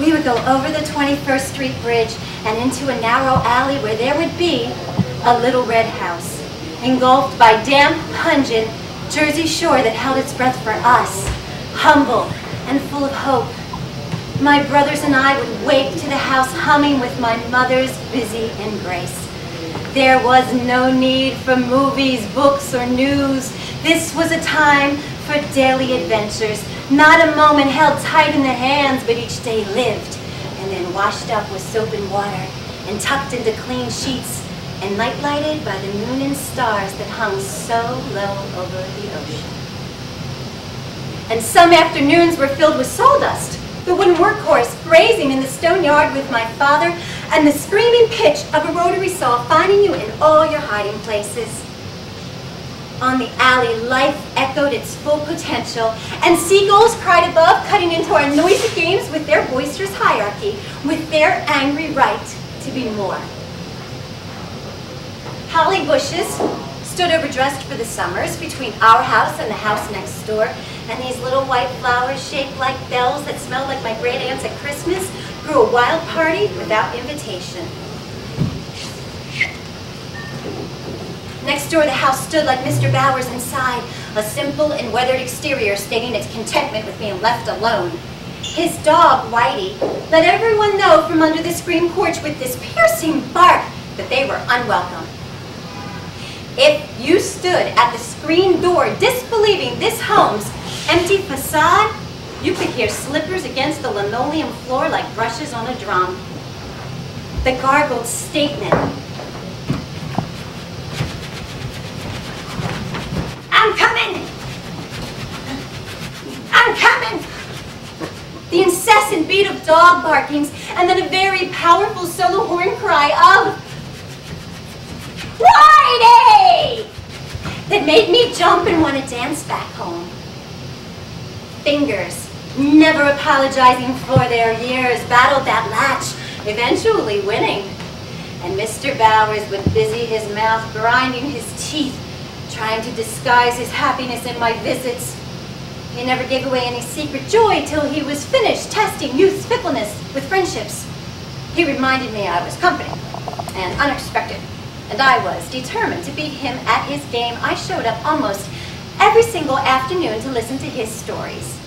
We would go over the 21st Street Bridge and into a narrow alley where there would be a little red house, engulfed by damp, pungent Jersey shore that held its breath for us, humble and full of hope. My brothers and I would wake to the house humming with my mother's busy embrace. There was no need for movies, books, or news. This was a time for daily adventures, not a moment held tight in the hands, but each day lived, and then washed up with soap and water, and tucked into clean sheets, and night lighted by the moon and stars that hung so low over the ocean. And some afternoons were filled with sawdust, the wooden workhorse grazing in the stone yard with my father, and the screaming pitch of a rotary saw finding you in all your hiding places. On the alley, life echoed its full potential, and seagulls cried above, cutting into our noisy games with their boisterous hierarchy, with their angry right to be more. Holly bushes stood overdressed for the summers between our house and the house next door, and these little white flowers shaped like bells that smelled like my great aunts at Christmas grew a wild party without invitation. Next door, the house stood like Mr. Bowers inside, a simple and weathered exterior stating its contentment with being left alone. His dog, Whitey, let everyone know from under the screen porch with this piercing bark that they were unwelcome. If you stood at the screen door disbelieving this home's empty facade, you could hear slippers against the linoleum floor like brushes on a drum. The gargled statement, "I'm coming! I'm coming!" The incessant beat of dog barkings, and then a very powerful solo horn cry of "Whitey!" that made me jump and want to dance back home. Fingers, never apologizing for their years, battled that latch, eventually winning. And Mr. Bowers would busy his mouth, grinding his teeth, trying to disguise his happiness in my visits. He never gave away any secret joy till he was finished testing youth's fickleness with friendships. He reminded me I was company and unexpected, and I was determined to beat him at his game. I showed up almost every single afternoon to listen to his stories.